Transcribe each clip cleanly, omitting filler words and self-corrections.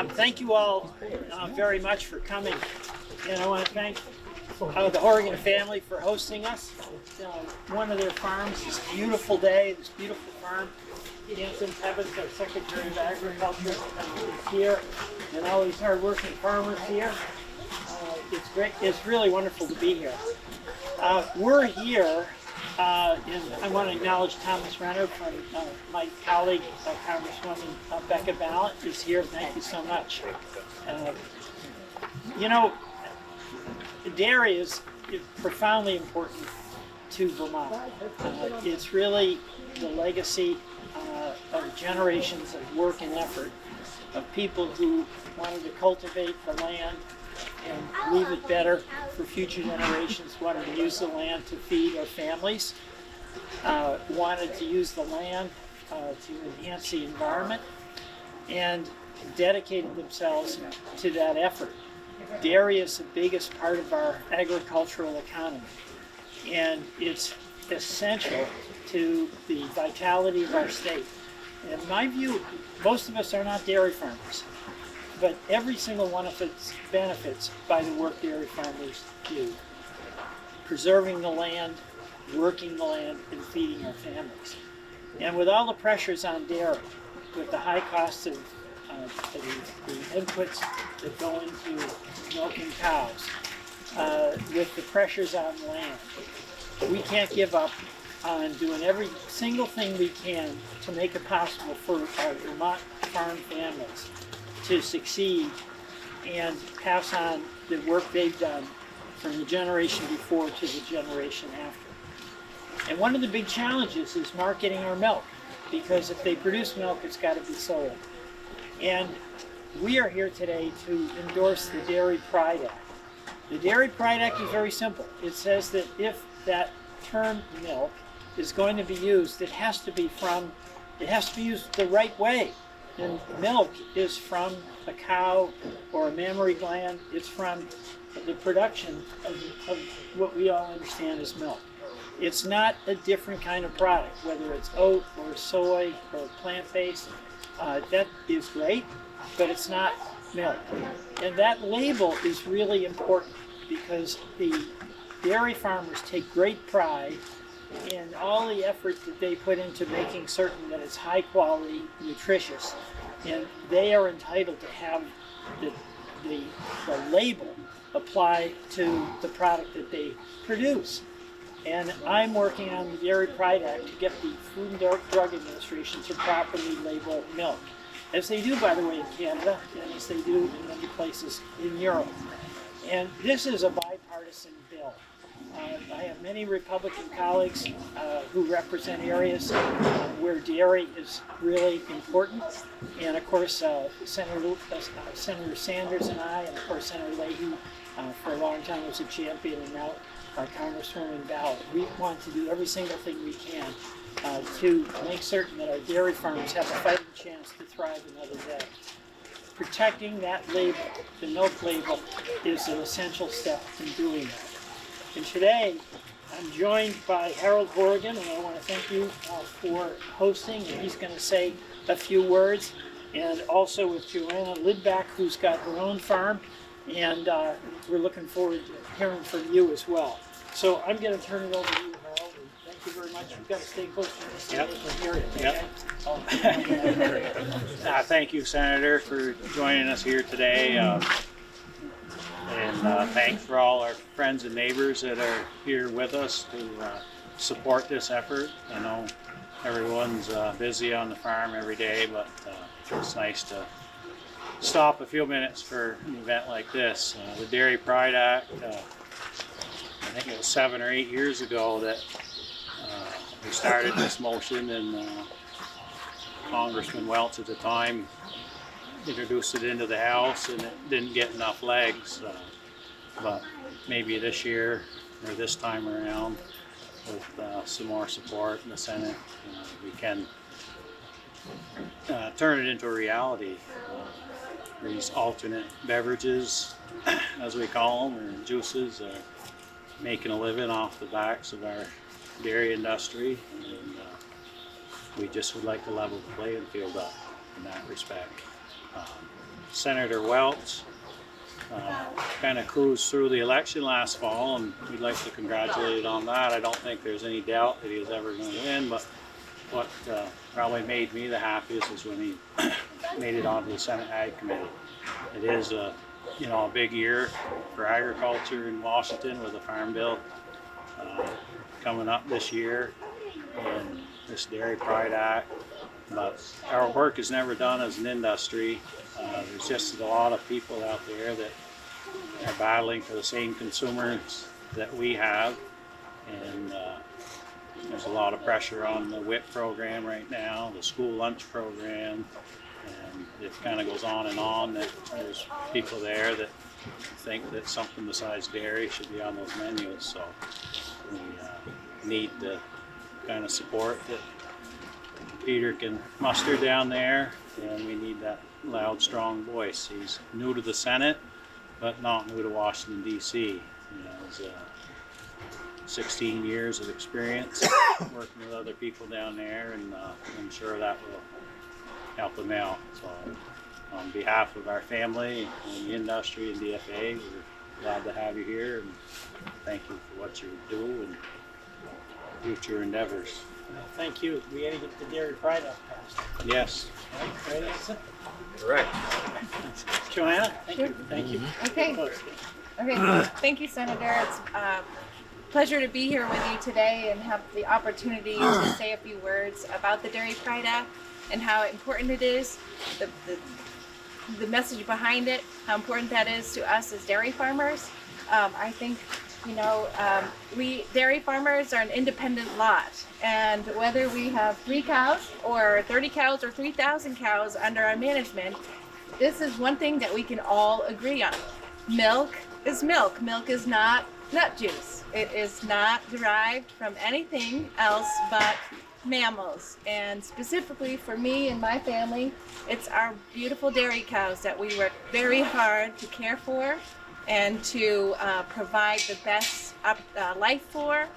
Thank you all very much for coming, and I want to thank the Howrigan family for hosting us. One of their farms, this beautiful day, this beautiful farm. Nancy Evans, our Secretary of Agriculture, is here, and all these hard-working farmers here. It's great. It's really wonderful to be here. We're here, and I want to acknowledge Thomas Renner from my colleague, Congresswoman Becca Ballot, is here. Thank you so much. You know, dairy is profoundly important to Vermont. It's really the legacy of generations of work and effort of people who wanted to cultivate the land and leave it better for future generations, wanted to use the land to feed our families, wanted to use the land to enhance the environment, and dedicated themselves to that effort. Dairy is the biggest part of our agricultural economy, and it's essential to the vitality of our state. And in my view, most of us are not dairy farmers, but every single one of us benefits by the work dairy farmers do. Preserving the land, working the land, and feeding our families. And with all the pressures on dairy, with the high cost of the inputs that go into milking cows, with the pressures on land, we can't give up on doing every single thing we can to make it possible for our Vermont farm families to succeed and pass on the work they've done from the generation before to the generation after. And one of the big challenges is marketing our milk, because if they produce milk, it's got to be sold. And we are here today to endorse the Dairy Pride Act. The Dairy Pride Act is very simple. It says that if that term milk is going to be used, it has to be used the right way. And milk is from a cow or a mammary gland. It's from the production of what we all understand as milk. It's not a different kind of product, whether it's oat or soy or plant-based. That is great, but it's not milk. And that label is really important because the dairy farmers take great pride in all the effort that they put into making certain that it's high quality, nutritious, and they are entitled to have the label apply to the product that they produce. And I'm working on the Dairy Pride Act to get the Food and Drug Administration to properly label milk, as they do, by the way, in Canada, and as they do in many places in Europe. And this is a bipartisan bill. I have many Republican colleagues who represent areas where dairy is really important. And of course, Senator Sanders and I, and of course Senator Leahy, for a long time was a champion, and now our Congresswoman Ballot. We want to do every single thing we can to make certain that our dairy farmers have a fighting chance to thrive another day. Protecting that label, the milk label, is an essential step in doing that. And today, I'm joined by Harold Horrigan, and I want to thank you for hosting, and he's going to say a few words, and also with Joanna Lidback, who's got her own farm, and we're looking forward to hearing from you as well. So I'm going to turn it over to you, Harold, and thank you very much. You've got to stay close to the stage and hear it, okay? Yep. Thank you, Senator, for joining us here today. And thanks for all our friends and neighbors that are here with us to support this effort. I know everyone's busy on the farm every day, but it's nice to stop a few minutes for an event like this. The Dairy Pride Act, I think it was 7 or 8 years ago that we started this motion, and Congressman Welch at the time introduced it into the House, and it didn't get enough legs, but maybe this year or this time around with some more support in the Senate, we can turn it into a reality. These alternate beverages, as we call them, or juices, making a living off the backs of our dairy industry, and we just would like to level the playing field up in that respect. Senator Welch kind of cruised through the election last fall, and we'd like to congratulate it on that. I don't think there's any doubt that he was ever going to win, but what probably made me the happiest is when he made it onto the Senate Ag Committee. It is a big year for agriculture in Washington with the Farm Bill coming up this year and this Dairy Pride Act. But our work is never done as an industry. There's just a lot of people out there that are battling for the same consumers that we have, and there's a lot of pressure on the WIP program right now, the school lunch program, and it kind of goes on and on. That there's people there that think that something besides dairy should be on those menus, so we need the kind of support that Peter can muster down there, and we need that loud, strong voice. He's new to the Senate, but not new to Washington, D.C. He's 16 years of experience working with other people down there, and I'm sure that will help him out. So on behalf of our family and the industry and DFA, we're glad to have you here, and thank you for what you do and future endeavors. Well, thank you. We got to get the Dairy Pride Act passed. Yes. Right, Anson? Correct. Joanna, thank you. Thank you. Okay. Okay. Thank you, Senator. It's a pleasure to be here with you today and have the opportunity to say a few words about the Dairy Pride Act and how important it is, the message behind it, how important that is to us as dairy farmers. I think, we dairy farmers are an independent lot, and whether we have 3 cows or 30 cows or 3,000 cows under our management, this is one thing that we can all agree on. Milk is milk. Milk is not nut juice. It is not derived from anything else but mammals. And specifically for me and my family, it's our beautiful dairy cows that we work very hard to care for and to provide the best life for.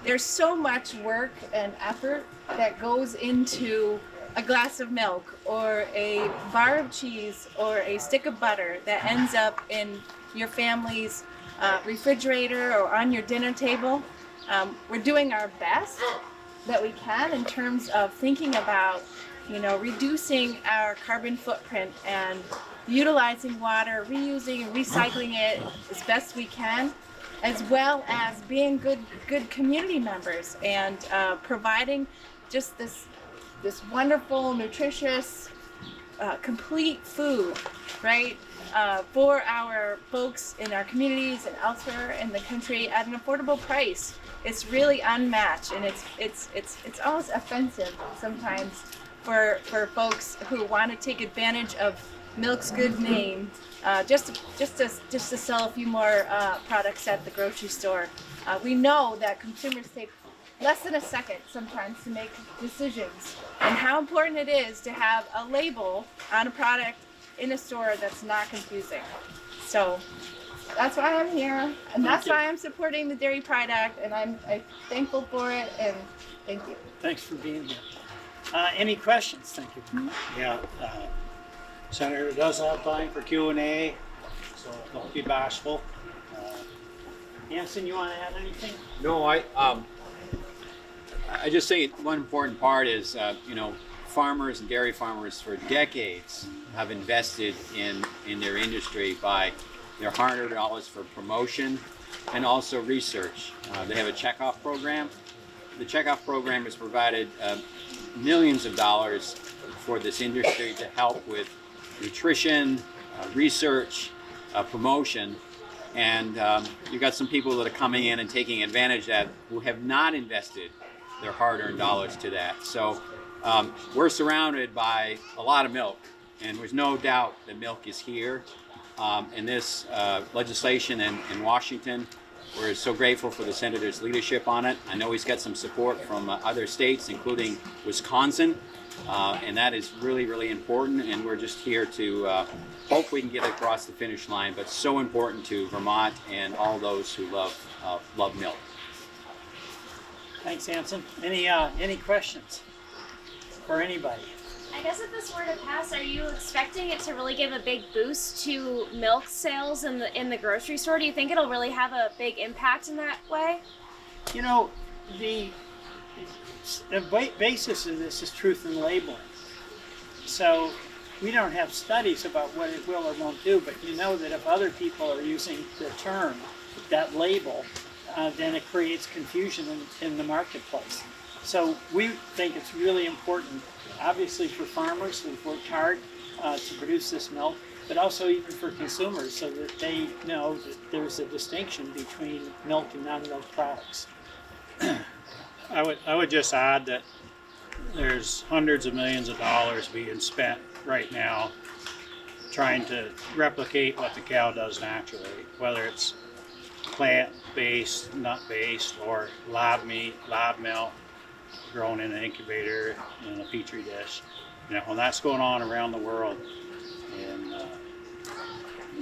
There's so much work and effort that goes into a glass of milk or a bar of cheese or a stick of butter that ends up in your family's refrigerator or on your dinner table. We're doing our best that we can in terms of thinking about, reducing our carbon footprint and utilizing water, reusing and recycling it as best we can, as well as being good community members and providing just this wonderful, nutritious, complete food, right, for our folks in our communities and elsewhere in the country at an affordable price. It's really unmatched, and it's almost offensive sometimes for folks who want to take advantage of milk's good name just to sell a few more products at the grocery store. We know that consumers take less than a second sometimes to make decisions, and how important it is to have a label on a product in a store that's not confusing. So that's why I'm here, and that's why I'm supporting the Dairy Pride Act, and I'm thankful for it, and thank you. Thanks for being here. Any questions? Thank you. Yeah, Senator does have time for Q&A, so don't be bashful. Anson, you want to add anything? No, I just think one important part is, farmers and dairy farmers for decades have invested in their industry by their hard-earned dollars for promotion and also research. They have a checkoff program. The checkoff program has provided millions of dollars for this industry to help with nutrition, research, promotion, and you've got some people that are coming in and taking advantage of that who have not invested their hard-earned dollars to that. So we're surrounded by a lot of milk, and there's no doubt that milk is here. And this legislation in Washington, we're so grateful for the Senator's leadership on it. I know he's got some support from other states, including Wisconsin, and that is really, really important, and we're just here to hope we can get it across the finish line, but so important to Vermont and all those who love milk. Thanks, Anson. Any questions for anybody? I guess if this were to pass, are you expecting it to really give a big boost to milk sales in the grocery store? Do you think it'll really have a big impact in that way? You know, the basis of this is truth in labeling. So we don't have studies about what it will or won't do, but you know that if other people are using the term, that label, then it creates confusion in the marketplace. So we think it's really important, obviously for farmers who've worked hard to produce this milk, but also even for consumers so that they know that there's a distinction between milk and non-milk products. I would just add that there's hundreds of millions of dollars being spent right now trying to replicate what the cow does naturally, whether it's plant-based, nut-based, or lab meat, lab milk, grown in an incubator in a petri dish. You know, and that's going on around the world. And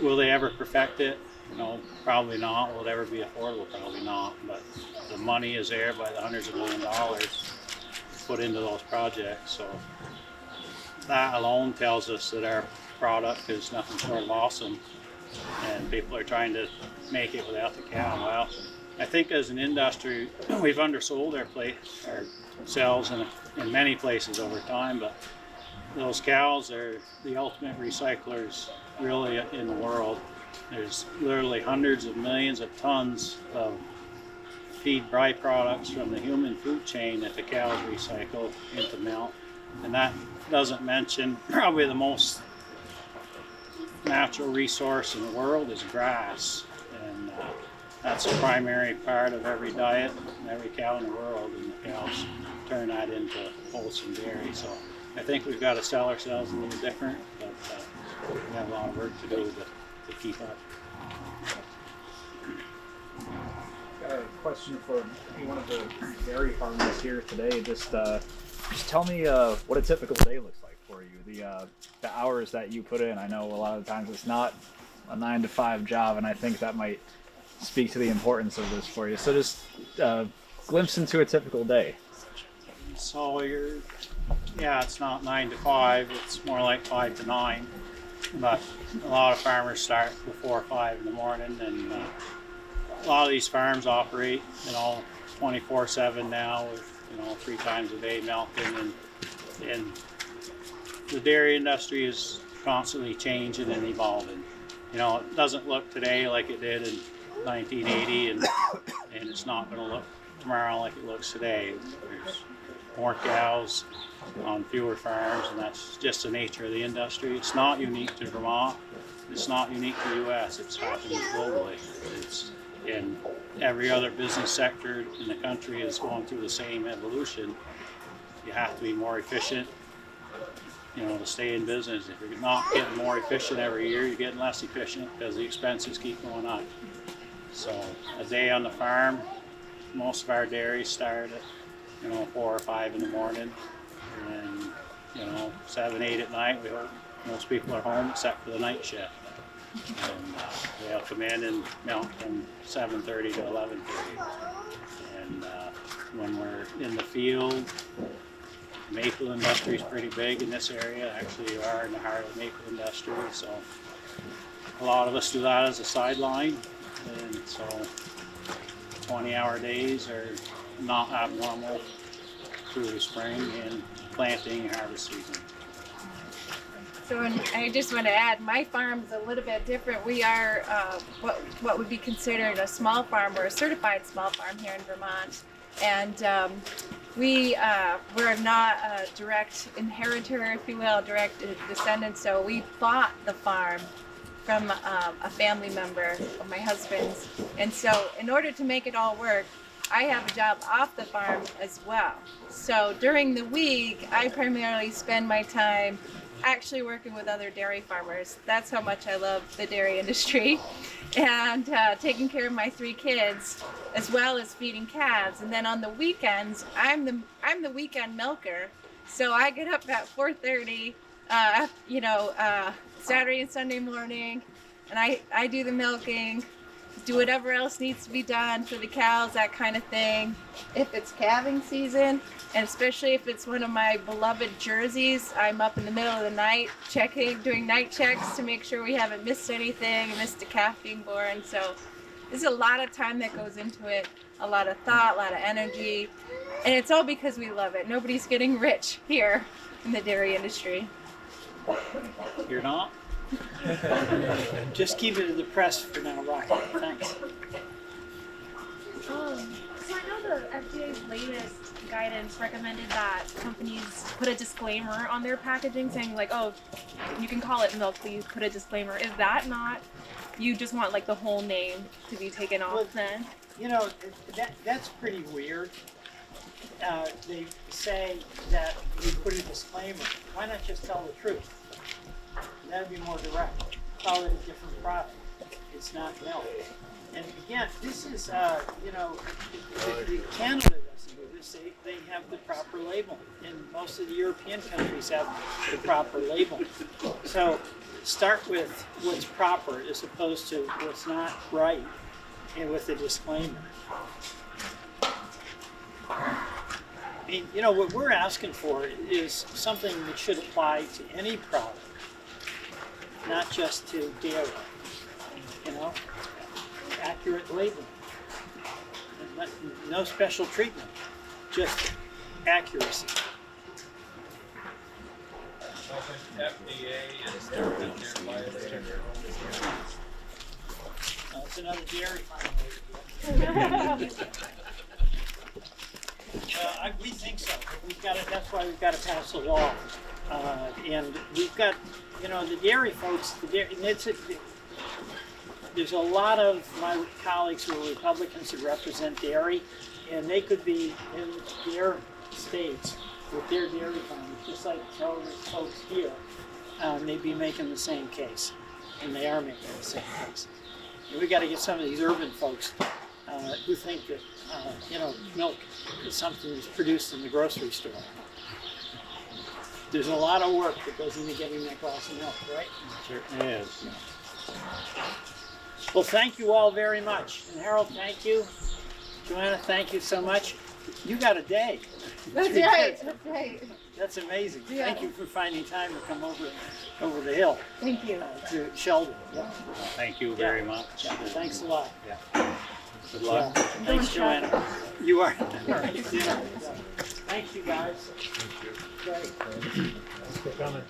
will they ever perfect it? No, probably not. Will it ever be affordable? Probably not. But the money is there by the hundreds of millions of dollars put into those projects. So that alone tells us that our product is nothing short of awesome, and people are trying to make it without the cow. Well, I think as an industry, we've undersold ourselves in many places over time, but those cows are the ultimate recyclers really in the world. There's literally hundreds of millions of tons of feed byproducts from the human food chain that the cows recycle into milk. And that doesn't mention probably the most natural resource in the world is grass. And that's a primary part of every diet and every cow in the world. And the cows turn that into wholesome dairy. So I think we've got to sell ourselves a little different, but we have a lot of work to do to keep up. Got a question for one of the dairy farmers here today. Just tell me what a typical day looks like for you. The hours that you put in. I know a lot of times it's not a 9-to-5 job, and I think that might speak to the importance of this for you. So just glimpse into a typical day. So it's not 9 to 5, it's more like 5 to 9. But a lot of farmers start before 5 in the morning, and a lot of these farms operate, 24/7 now with, 3 times a day milking, and the dairy industry is constantly changing and evolving. It doesn't look today like it did in 1980, and it's not going to look tomorrow like it looks today. There's more cows on fewer farms, and that's just the nature of the industry. It's not unique to Vermont. It's not unique to the U.S. It's happening globally. It's in every other business sector in the country is going through the same evolution. You have to be more efficient, to stay in business. If you're not getting more efficient every year, you're getting less efficient because the expenses keep going up. So a day on the farm, most of our dairies start at 4 or 5 in the morning, and 7, 8 at night. We hope most people are home except for the night shift, and they'll come in and milk from 7:30 to 11:30. And when we're in the field, the maple industry is pretty big in this area. Actually, you are in the heart of the maple industry, so a lot of us do that as a sideline, and so 20-hour days are not abnormal through the spring and planting and harvest season. So, and I just want to add, my farm's a little bit different. We are what would be considered a small farm, or a certified small farm here in Vermont, and we're not a direct inheritor, if you will, direct descendant. So we bought the farm from a family member of my husband's, and so in order to make it all work, I have a job off the farm as well. So during the week, I primarily spend my time actually working with other dairy farmers. That's how much I love the dairy industry, and taking care of my 3 kids, as well as feeding calves. And then on the weekends, I'm the weekend milker. So I get up at 4:30, Saturday and Sunday morning, and I do the milking. do whatever else needs to be done for the cows, that kind of thing. If it's calving season, and especially if it's one of my beloved jerseys, I'm up in the middle of the night doing night checks to make sure we haven't missed anything, missed a calf being born. So there's a lot of time that goes into it, a lot of thought, a lot of energy, and it's all because we love it. Nobody's getting rich here in the dairy industry. You're not? Just keep it to the press for now, Rocky. Thanks. So I know the FDA's latest guidance recommended that companies put a disclaimer on their packaging saying like, oh, you can call it milk, please put a disclaimer. Is that not, you just want like the whole name to be taken off Well, then? You know, that's pretty weird. They say that you put a disclaimer. Why not just tell the truth? That'd be more direct. Call it a different product. It's not milk. And again, this is, you know, Canada doesn't do this. They have the proper label. And most of the European countries have the proper label. So start with what's proper as opposed to what's not right and with a disclaimer. I mean, you know, what we're asking for is something that should apply to any product, not just to dairy. You know, accurate labeling. No special treatment, just accuracy. It's another dairy farm. We think so. We've got to, that's why we've got to pass a law. And we've got, you know, the dairy folks, there's a lot of my colleagues who are Republicans who represent dairy, and they could be in their states with their dairy farms, just like all the folks here, they'd be making the same case, and they are making the same case. And we got to get some of these urban folks who think that, you know, milk is something that's produced in the grocery store. There's a lot of work that goes into getting that glass of milk, right? Certainly is. Well, thank you all very much. And Harold, thank you. Joanna, thank you so much. You got a day. That's right. That's right. That's amazing. Yeah. Thank you for finding time to come over the hill Thank you. to Sheldon. Yeah. Thank you very much. Yeah. Thanks a lot. Yeah. Good luck. Yeah. Thanks, Joanna. You are. All right. Yeah. Thank you, guys. Thank you. Great. Thanks for coming.